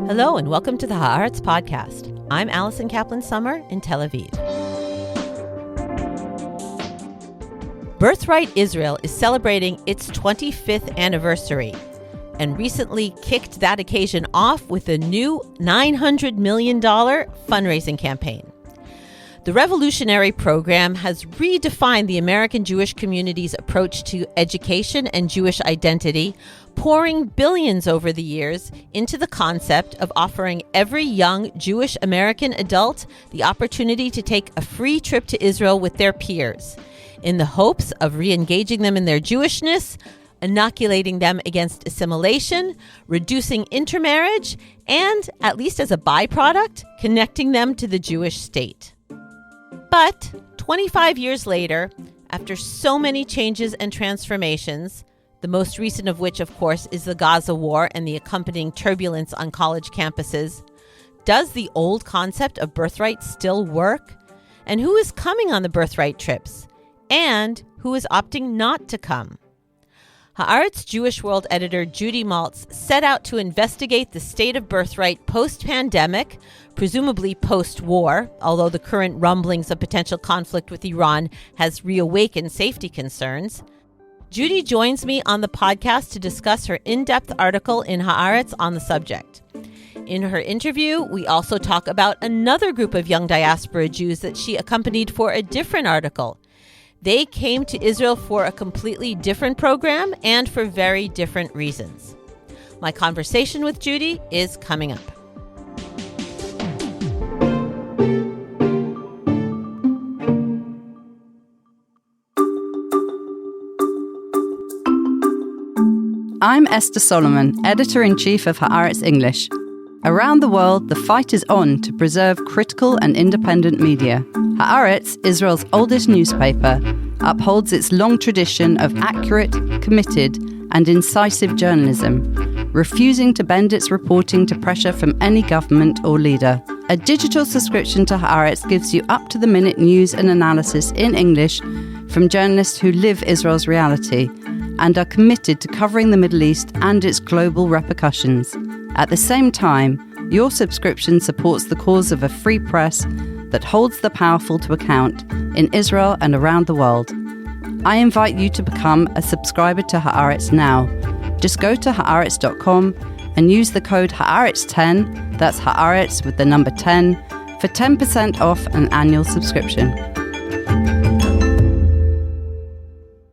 Hello and welcome to the Haaretz Podcast. I'm Allison Kaplan-Summer in Tel Aviv. Birthright Israel is celebrating its 25th anniversary and recently kicked that occasion off with a new $900 million fundraising campaign. The revolutionary program has redefined the American Jewish community's approach to education and Jewish identity, pouring billions over the years into the concept of offering every young Jewish American adult the opportunity to take a free trip to Israel with their peers, in the hopes of re-engaging them in their Jewishness, inoculating them against assimilation, reducing intermarriage, and, at least as a byproduct, connecting them to the Jewish state. But 25 years later, after so many changes and transformations, the most recent of which, of course, is the Gaza war and the accompanying turbulence on college campuses, does the old concept of birthright still work? And who is coming on the birthright trips? And who is opting not to come? Haaretz Jewish World editor Judy Maltz set out to investigate the state of birthright post-pandemic, presumably post-war, although the current rumblings of potential conflict with Iran has reawakened safety concerns. Judy joins me on the podcast to discuss her in-depth article in Haaretz on the subject. In her interview, we also talk about another group of young diaspora Jews that she accompanied for a different article. They came to Israel for a completely different program and for very different reasons. My conversation with Judy is coming up. I'm Esther Solomon, Editor-in-Chief of Haaretz English. Around the world, the fight is on to preserve critical and independent media. Haaretz, Israel's oldest newspaper, upholds its long tradition of accurate, committed, and incisive journalism, refusing to bend its reporting to pressure from any government or leader. A digital subscription to Haaretz gives you up-to-the-minute news and analysis in English from journalists who live Israel's reality and are committed to covering the Middle East and its global repercussions. At the same time, your subscription supports the cause of a free press that holds the powerful to account in Israel and around the world. I invite you to become a subscriber to Haaretz now. Just go to Haaretz.com and use the code Haaretz10, that's Haaretz with the number 10, for 10% off an annual subscription.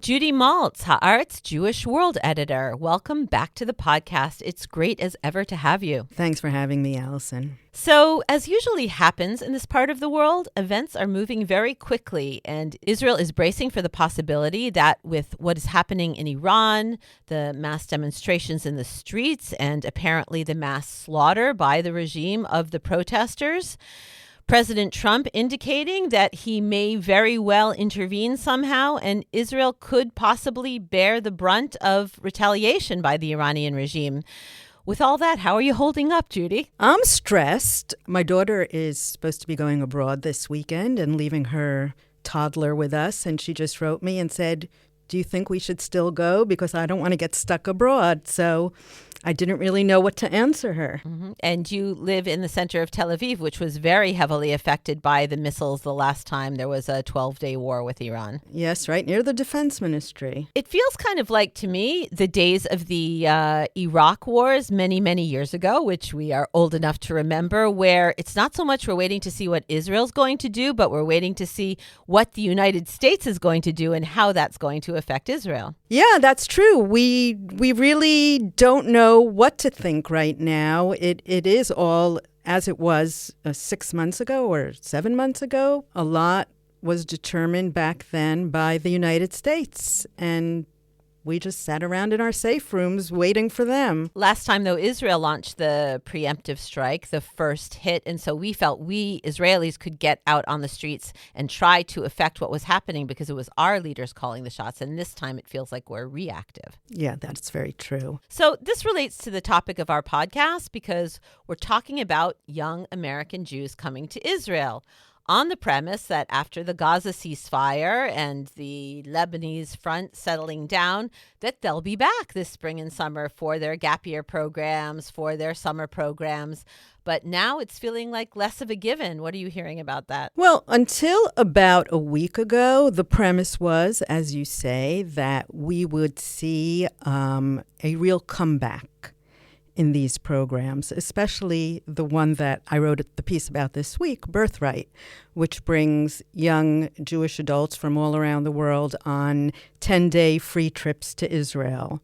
Judy Maltz, Haaretz Jewish World editor. Welcome back to the podcast. It's great as ever to have you. Thanks for having me, Allison. So, as usually happens in this part of the world, events are moving very quickly, and Israel is bracing for the possibility that with what is happening in Iran, the mass demonstrations in the streets, and apparently the mass slaughter by the regime of the protesters, President Trump indicating that he may very well intervene somehow, and Israel could possibly bear the brunt of retaliation by the Iranian regime. With all that, how are you holding up, Judy? I'm stressed. My daughter is supposed to be going abroad this weekend and leaving her toddler with us, and she just wrote me and said, "Do you think we should still go? Because I don't want to get stuck abroad." So I didn't really know what to answer her. Mm-hmm. And you live in the center of Tel Aviv, which was very heavily affected by the missiles the last time there was a 12-day war with Iran. Yes, right near the defense ministry. It feels kind of like, to me, the days of the Iraq wars many, many years ago, which we are old enough to remember, where it's not so much we're waiting to see what Israel's going to do, but we're waiting to see what the United States is going to do and how that's going to affect Israel. Yeah, that's true. We really don't know what to think right now. It is all as it was 6 months ago or 7 months ago. A lot was determined back then by the United States, and we just sat around in our safe rooms waiting for them. Last time, though, Israel launched the preemptive strike, the first hit. And so we felt we Israelis could get out on the streets and try to affect what was happening because it was our leaders calling the shots. And this time it feels like we're reactive. Yeah, that's very true. So this relates to the topic of our podcast because we're talking about young American Jews coming to Israel. on the premise that after the Gaza ceasefire and the Lebanese front settling down, that they'll be back this spring and summer for their gap year programs, for their summer programs. But now it's feeling like less of a given. What are you hearing about that? Well, until about a week ago, the premise was, as you say, that we would see a real comeback in these programs, especially the one that I wrote the piece about this week, Birthright, which brings young Jewish adults from all around the world on 10-day free trips to Israel.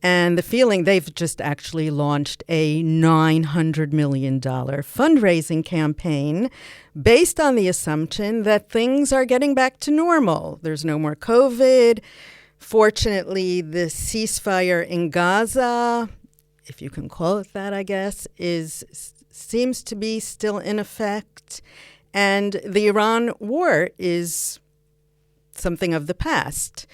And the feeling, they've just actually launched a $900 million fundraising campaign based on the assumption that things are getting back to normal. There's no more COVID. Fortunately, the ceasefire in Gaza, if you can call it that, I guess, seems to be still in effect. And the Iran war is something of the past.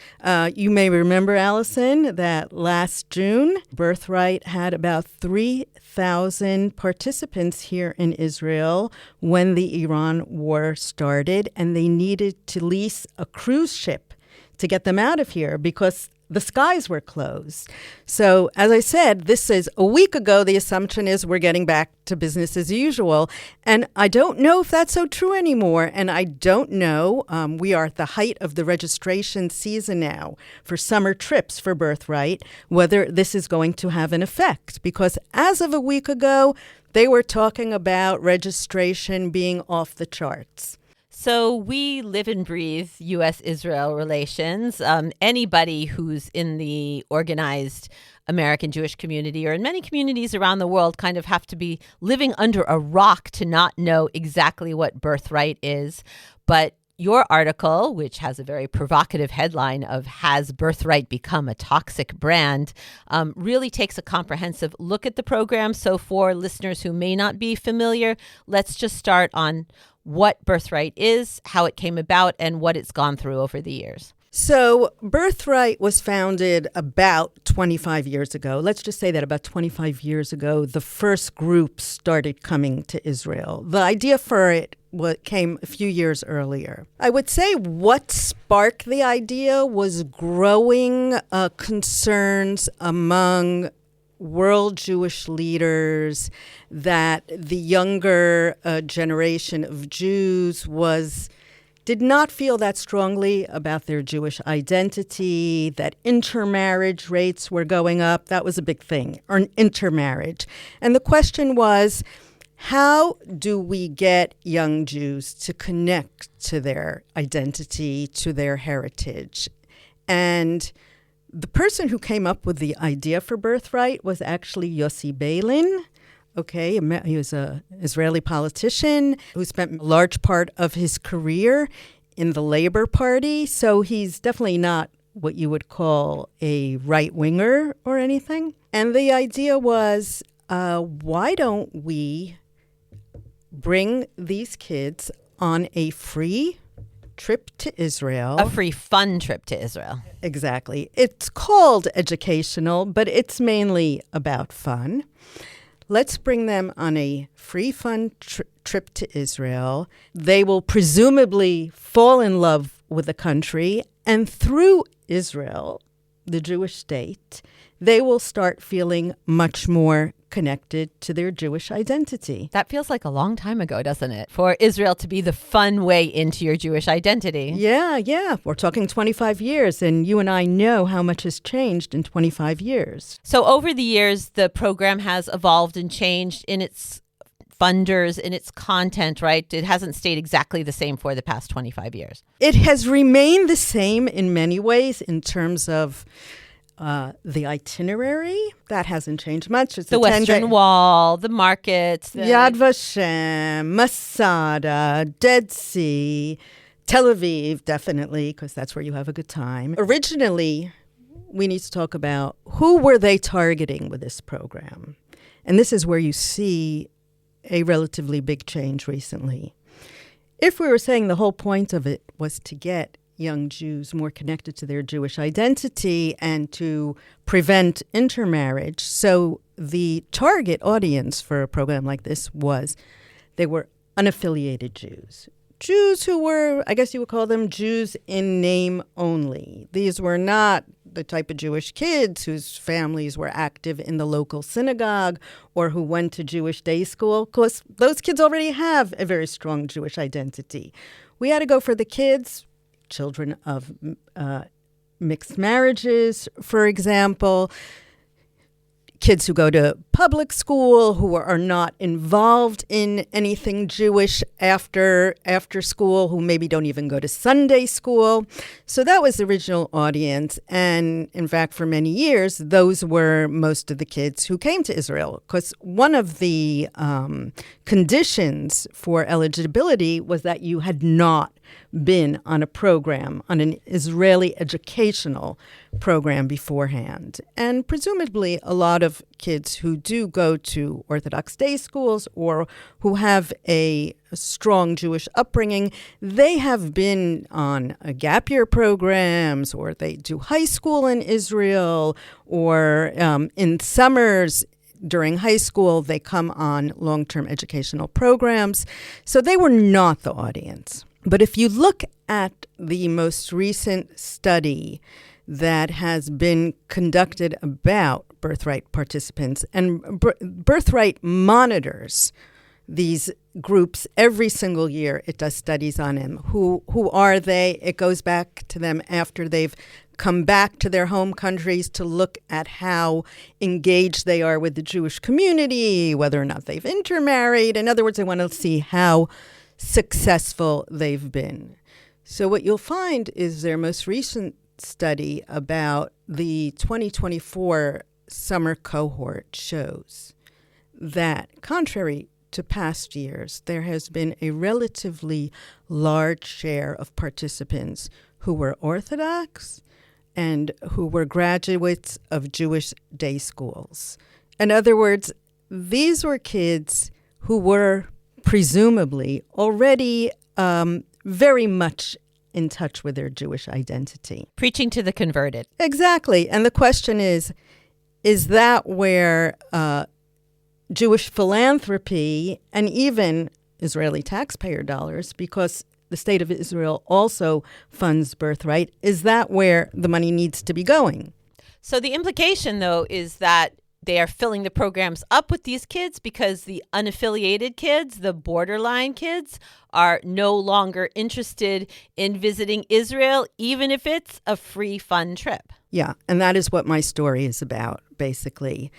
You may remember, Allison, that last June, Birthright had about 3,000 participants here in Israel when the Iran war started, and they needed to lease a cruise ship to get them out of here because the skies were closed. So, as I said, this is a week ago. The assumption is we're getting back to business as usual. And I don't know if that's so true anymore. And I don't know. We are at the height of the registration season now for summer trips for Birthright, whether this is going to have an effect. Because as of a week ago, they were talking about registration being off the charts. So we live and breathe U.S.-Israel relations. Anybody who's in the organized American Jewish community or in many communities around the world kind of have to be living under a rock to not know exactly what Birthright is. But your article, which has a very provocative headline of "Has Birthright Become a Toxic Brand?" Really takes a comprehensive look at the program. So for listeners who may not be familiar, let's just start on what Birthright is, how it came about, and what it's gone through over the years. So Birthright was founded about 25 years ago. Let's just say that about 25 years ago, the first group started coming to Israel. The idea for it came a few years earlier. I would say what sparked the idea was growing concerns among world Jewish leaders that the younger generation of Jews did not feel that strongly about their Jewish identity, that intermarriage rates were going up. That was a big thing, or intermarriage. And the question was, how do we get young Jews to connect to their identity, to their heritage? And the person who came up with the idea for Birthright was actually Yossi Beilin. Okay, he was an Israeli politician who spent a large part of his career in the Labor Party. So he's definitely not what you would call a right-winger or anything. And the idea was, why don't we bring these kids on a free trip to Israel. A free, fun trip to Israel. Exactly. It's called educational, but it's mainly about fun. Let's bring them on a free, fun trip to Israel. They will presumably fall in love with the country, and through Israel, the Jewish state, they will start feeling much more connected to their Jewish identity. That feels like a long time ago, doesn't it? For Israel to be the fun way into your Jewish identity. Yeah. We're talking 25 years, and you and I know how much has changed in 25 years. So over the years, the program has evolved and changed in its funders, in its content, right? It hasn't stayed exactly the same for the past 25 years. It has remained the same in many ways in terms of the itinerary. That hasn't changed much. It's the Western Wall, the markets. Yad Vashem, Masada, Dead Sea, Tel Aviv, definitely, because that's where you have a good time. Originally, we need to talk about who were they targeting with this program. And this is where you see a relatively big change recently. If we were saying the whole point of it was to get young Jews more connected to their Jewish identity and to prevent intermarriage. So the target audience for a program like this they were unaffiliated Jews, Jews who were, I guess you would call them Jews in name only. These were not the type of Jewish kids whose families were active in the local synagogue or who went to Jewish day school, because those kids already have a very strong Jewish identity. We had to go for the kids, children of mixed marriages, for example, kids who go to public school, who are not involved in anything Jewish after school, who maybe don't even go to Sunday school. So that was the original audience. And in fact, for many years, those were most of the kids who came to Israel, because one of the conditions for eligibility was that you had not been on a program, on an Israeli educational program beforehand. And presumably a lot of kids who do go to Orthodox day schools or who have a strong Jewish upbringing, they have been on gap year programs, or they do high school in Israel, or in summers during high school, they come on long-term educational programs. So they were not the audience. But if you look at the most recent study that has been conducted about Birthright participants, and Birthright monitors these groups every single year. It does studies on them. Who are they? It goes back to them after they've come back to their home countries to look at how engaged they are with the Jewish community, whether or not they've intermarried. In other words, they want to see how successful they've been. So what you'll find is their most recent study about the 2024 summer cohort shows that, contrary to past years, there has been a relatively large share of participants who were Orthodox and who were graduates of Jewish day schools. In other words, these were kids who were presumably already very much in touch with their Jewish identity. Preaching to the converted. Exactly. And the question is that where Jewish philanthropy and even Israeli taxpayer dollars, because the state of Israel also funds Birthright, is that where the money needs to be going? So the implication, though, is that they are filling the programs up with these kids because the unaffiliated kids, the borderline kids, are no longer interested in visiting Israel, even if it's a free, fun trip. Yeah, and that is what my story is about, basically.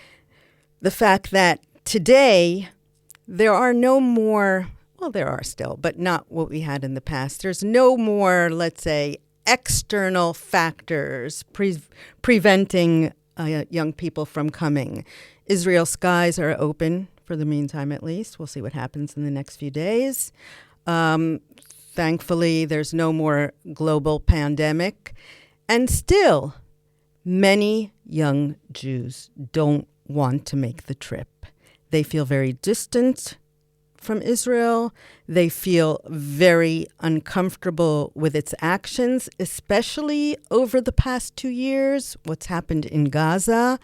The fact that today there are no more, well, there are still, but not what we had in the past. There's no more, let's say, external factors preventing young people from coming. Israel's skies are open, for the meantime at least. We'll see what happens in the next few days. Thankfully, there's no more global pandemic. And still, many young Jews don't want to make the trip. They feel very distant from Israel. They feel very uncomfortable with its actions, especially over the past 2 years, what's happened in Gaza.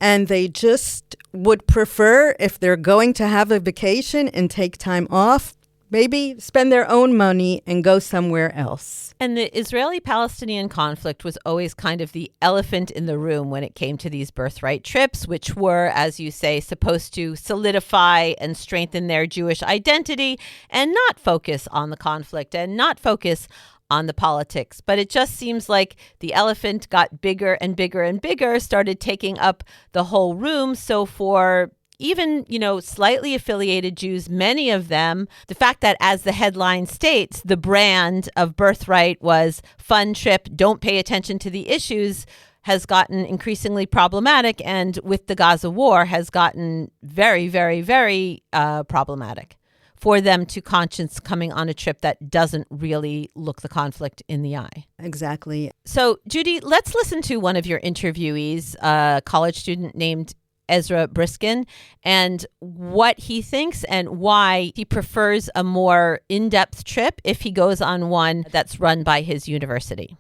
And they just would prefer, if they're going to have a vacation and take time off, maybe spend their own money and go somewhere else. And the Israeli-Palestinian conflict was always kind of the elephant in the room when it came to these birthright trips, which were, as you say, supposed to solidify and strengthen their Jewish identity and not focus on the conflict and not focus on the politics. But it just seems like the elephant got bigger and bigger and bigger, started taking up the whole room. So for even, slightly affiliated Jews, many of them, the fact that, as the headline states, the brand of Birthright was fun trip, don't pay attention to the issues, has gotten increasingly problematic, and with the Gaza war has gotten very, very, very problematic for them to conscience coming on a trip that doesn't really look the conflict in the eye. Exactly. So, Judy, let's listen to one of your interviewees, a college student named Ezra Briskin, and what he thinks and why he prefers a more in-depth trip if he goes on one that's run by his university.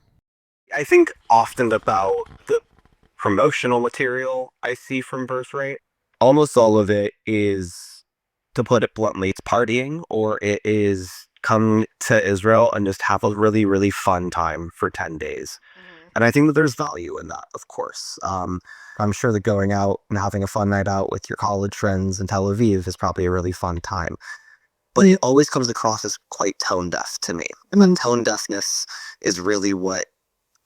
I think often about the promotional material I see from Birthright. Almost all of it is, to put it bluntly, it's partying, or it is come to Israel and just have a really, really fun time for 10 days. And I think that there's value in that, of course. I'm sure that going out and having a fun night out with your college friends in Tel Aviv is probably a really fun time. But it always comes across as quite tone deaf to me. And then tone deafness is really what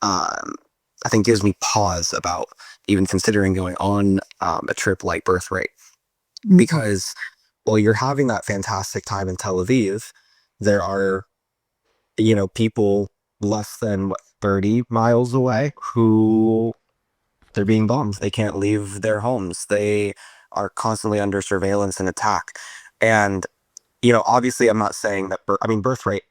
I think gives me pause about even considering going on a trip like Birthright. Because while you're having that fantastic time in Tel Aviv, there are, people less than 30 miles away who they're being bombed. They can't leave their homes. They are constantly under surveillance and attack. And, obviously I'm not saying that, Birthright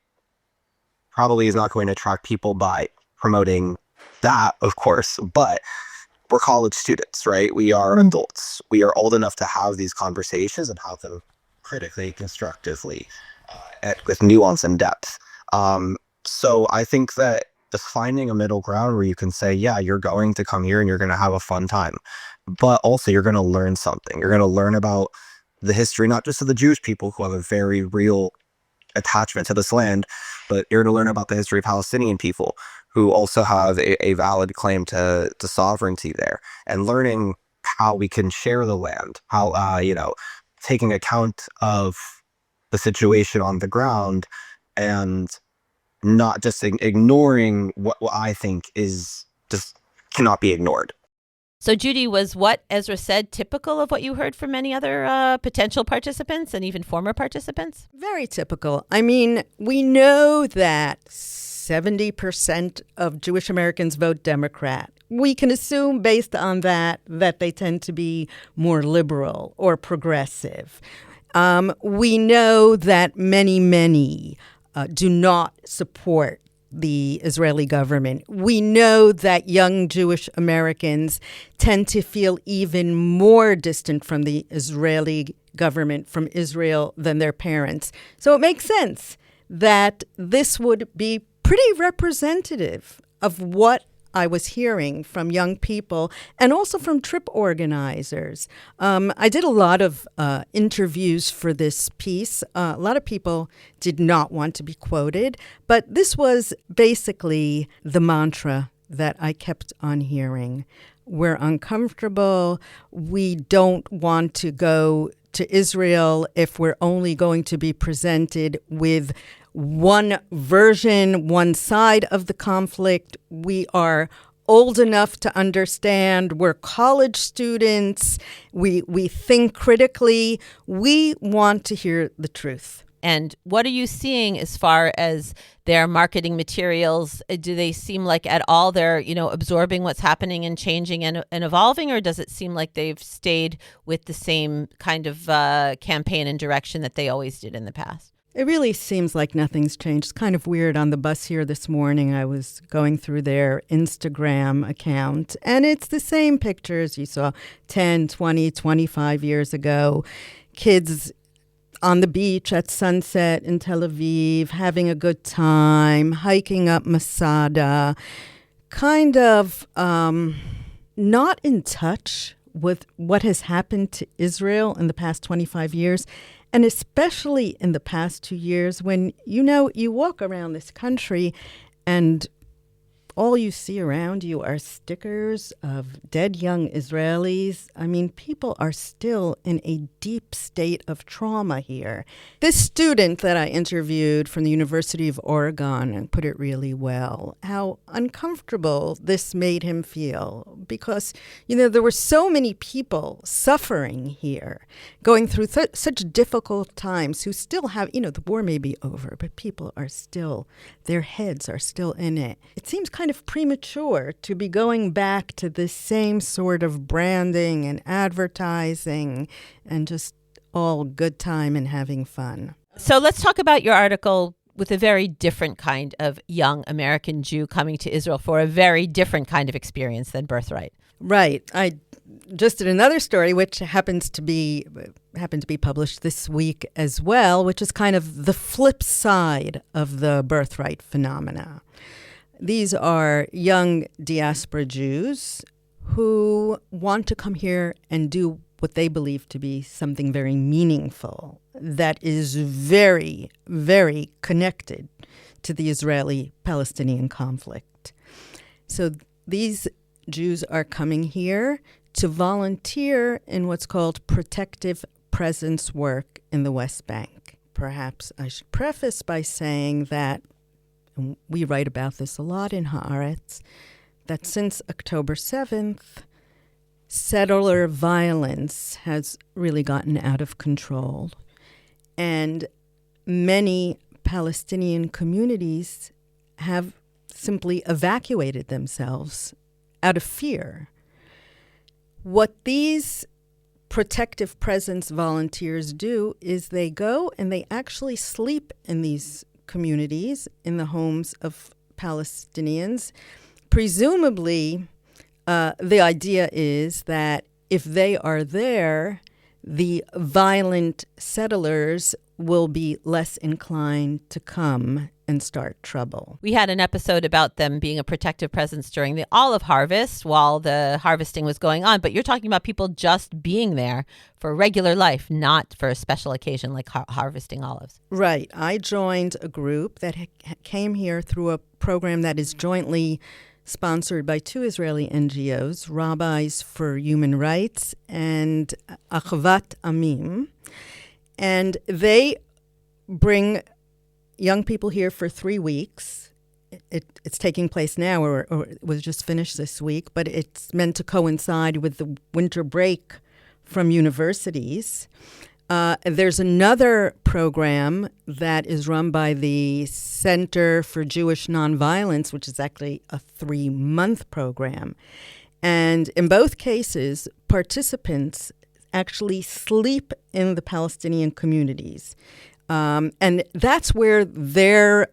probably is not going to attract people by promoting that, of course, but we're college students, right? We are adults. We are old enough to have these conversations and have them critically, constructively, with nuance and depth. So I think that just finding a middle ground where you can say, yeah, you're going to come here and you're going to have a fun time, but also you're going to learn something. You're going to learn about the history, not just of the Jewish people who have a very real attachment to this land, but you're going to learn about the history of Palestinian people who also have a valid claim to sovereignty there, and learning how we can share the land, how, taking account of the situation on the ground and not just ignoring what I think is just cannot be ignored. So, Judy, was what Ezra said typical of what you heard from many other potential participants and even former participants? Very typical. I mean, we know that 70% of Jewish Americans vote Democrat. We can assume based on that they tend to be more liberal or progressive. We know that many do not support the Israeli government. We know that young Jewish Americans tend to feel even more distant from the Israeli government, from Israel, than their parents. So it makes sense that this would be pretty representative of what I was hearing from young people and also from trip organizers. I did a lot of interviews for this piece. A lot of people did not want to be quoted, but this was basically the mantra that I kept on hearing. We're uncomfortable. We don't want to go to Israel if we're only going to be presented with one version, one side of the conflict. We are old enough to understand. We're college students. We think critically. We want to hear the truth. And what are you seeing as far as their marketing materials? Do they seem like at all they're, absorbing what's happening and changing and evolving, or does it seem like they've stayed with the same kind of campaign and direction that they always did in the past? It really seems like nothing's changed. It's kind of weird. On the bus here this morning, I was going through their Instagram account, and it's the same pictures you saw 10, 20, 25 years ago. Kids on the beach at sunset in Tel Aviv, having a good time, hiking up Masada, kind of not in touch with what has happened to Israel in the past 25 years. And especially in the past 2 years when, you walk around this country and all you see around you are stickers of dead young Israelis. I mean, people are still in a deep state of trauma here. This student that I interviewed from the University of Oregon put it really well, how uncomfortable this made him feel because, there were so many people suffering here, going through such difficult times who still have, the war may be over, but people are still, their heads are still in it. It seems kind of premature to be going back to the same sort of branding and advertising and just all good time and having fun. So let's talk about your article with a very different kind of young American Jew coming to Israel for a very different kind of experience than Birthright. Right. I just did another story, which happened to be published this week as well, which is kind of the flip side of the Birthright phenomena. These are young diaspora Jews who want to come here and do what they believe to be something very meaningful that is very, very connected to the Israeli-Palestinian conflict. So these Jews are coming here to volunteer in what's called protective presence work in the West Bank. Perhaps I should preface by saying that, and we write about this a lot in Haaretz, that since October 7th, settler violence has really gotten out of control. And many Palestinian communities have simply evacuated themselves out of fear. What these protective presence volunteers do is they go and they actually sleep in these communities, in the homes of Palestinians. Presumably, the idea is that if they are there, the violent settlers will be less inclined to come and start trouble. We had an episode about them being a protective presence during the olive harvest while the harvesting was going on. But you're talking about people just being there for regular life, not for a special occasion like harvesting olives. Right. I joined a group that came here through a program that is jointly sponsored by two Israeli NGOs, Rabbis for Human Rights and Achvat Amim. And they bring young people here for 3 weeks. It's taking place now, or it was just finished this week, but it's meant to coincide with the winter break from universities. There's another program that is run by the Center for Jewish Nonviolence, which is actually a 3-month program. And in both cases, participants actually sleep in the Palestinian communities. And that's where their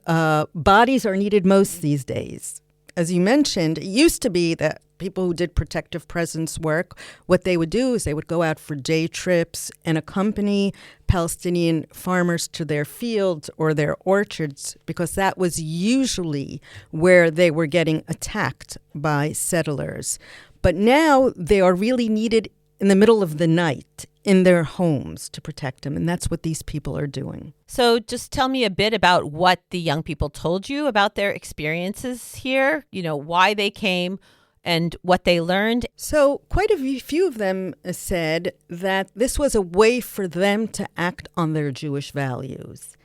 bodies are needed most these days. As you mentioned, it used to be that people who did protective presence work, what they would do is they would go out for day trips and accompany Palestinian farmers to their fields or their orchards, because that was usually where they were getting attacked by settlers. But now they are really needed in the middle of the night in their homes to protect them. And that's what these people are doing. So just tell me a bit about what the young people told you about their experiences here, why they came and what they learned. So quite a few of them said that this was a way for them to act on their Jewish values.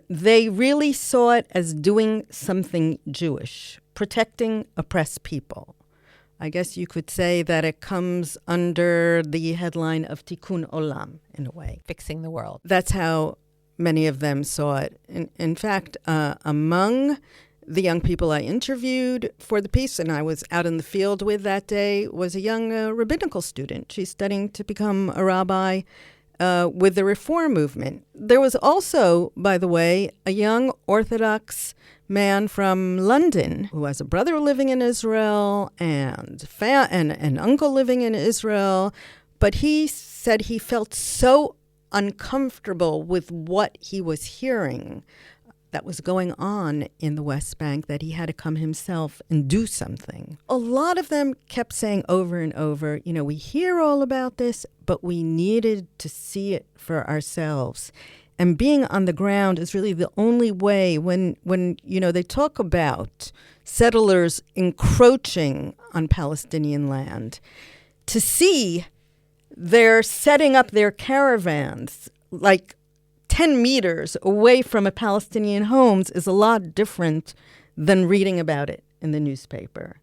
They really saw it as doing something Jewish, protecting oppressed people. I guess you could say that it comes under the headline of Tikkun Olam, in a way. Fixing the world. That's how many of them saw it. In fact, among the young people I interviewed for the piece, and I was out in the field with that day, was a young rabbinical student. She's studying to become a rabbi with the Reform movement. There was also, by the way, a young Orthodox man from London who has a brother living in Israel and an uncle living in Israel. But he said he felt so uncomfortable with what he was hearing that was going on in the West Bank that he had to come himself and do something. A lot of them kept saying over and over, we hear all about this, but we needed to see it for ourselves. And being on the ground is really the only way when they talk about settlers encroaching on Palestinian land, to see they're setting up their caravans like 10 meters away from a Palestinian homes is a lot different than reading about it in the newspaper.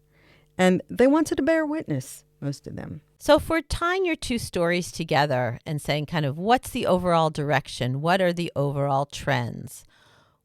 And they wanted to bear witness, most of them. So if we're tying your two stories together and saying kind of what's the overall direction, what are the overall trends,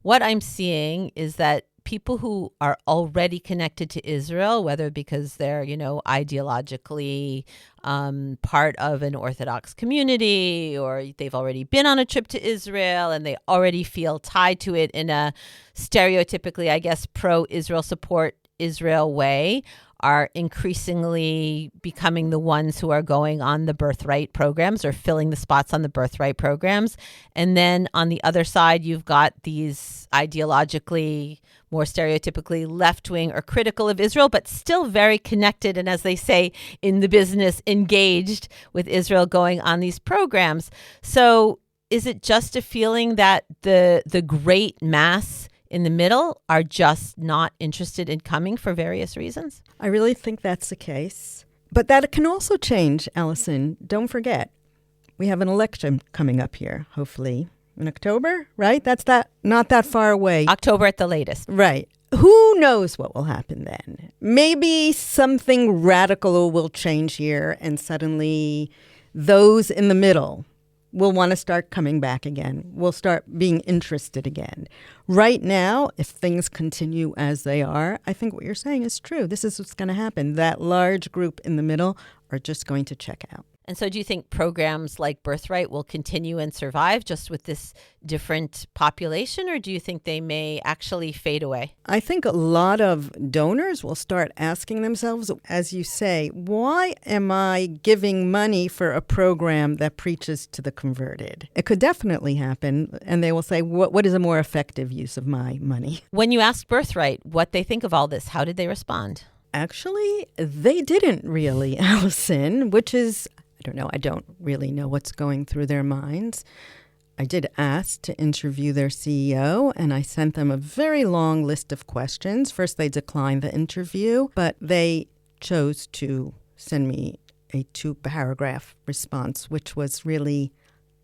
what I'm seeing is that people who are already connected to Israel, whether because they're, ideologically part of an Orthodox community, or they've already been on a trip to Israel and they already feel tied to it in a stereotypically, I guess, pro-Israel support Israel way, are increasingly becoming the ones who are going on the Birthright programs or filling the spots on the Birthright programs. And then on the other side, you've got these ideologically, more stereotypically left-wing or critical of Israel, but still very connected and, as they say in the business, engaged with Israel going on these programs. So is it just a feeling that the great mass in the middle are just not interested in coming for various reasons? I really think that's the case. But that can also change, Allison. Don't forget, we have an election coming up here, hopefully in October, right? That's not that far away. October at the latest. Right. Who knows what will happen then? Maybe something radical will change here, and suddenly those in the middle will want to start coming back again. Will start being interested again. Right now, if things continue as they are, I think what you're saying is true. This is what's going to happen. That large group in the middle are just going to check out. And so do you think programs like Birthright will continue and survive just with this different population, or do you think they may actually fade away? I think a lot of donors will start asking themselves, as you say, why am I giving money for a program that preaches to the converted? It could definitely happen, and they will say, what is a more effective use of my money? When you asked Birthright what they think of all this, how did they respond? Actually, they didn't really, Allison, which is... I don't know. I don't really know what's going through their minds. I did ask to interview their CEO, and I sent them a very long list of questions. First, they declined the interview, but they chose to send me a 2-paragraph response, which was really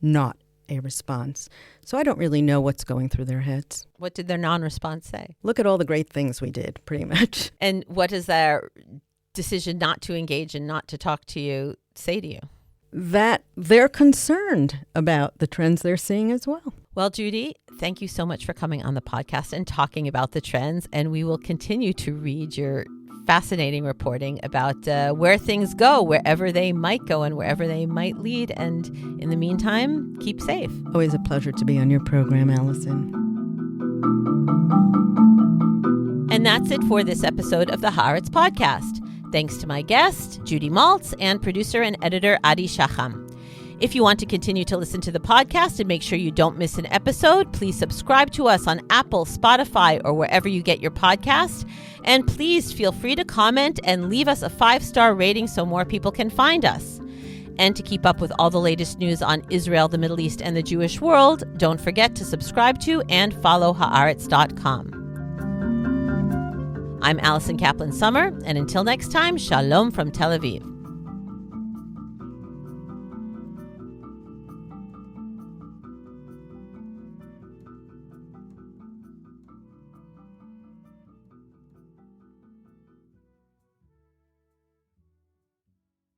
not a response. So I don't really know what's going through their heads. What did their non-response say? Look at all the great things we did, pretty much. And what does their decision not to engage and not to talk to you say to you? That they're concerned about the trends they're seeing as well. Well, Judy, thank you so much for coming on the podcast and talking about the trends. And we will continue to read your fascinating reporting about where things go, wherever they might go and wherever they might lead. And in the meantime, keep safe. Always a pleasure to be on your program, Allison. And that's it for this episode of the Haaretz Podcast. Thanks to my guest, Judy Maltz, and producer and editor, Adi Shacham. If you want to continue to listen to the podcast and make sure you don't miss an episode, please subscribe to us on Apple, Spotify, or wherever you get your podcast. And please feel free to comment and leave us a 5-star rating so more people can find us. And to keep up with all the latest news on Israel, the Middle East, and the Jewish world, don't forget to subscribe to and follow Haaretz.com. I'm Allison Kaplan-Summer, and until next time, shalom from Tel Aviv.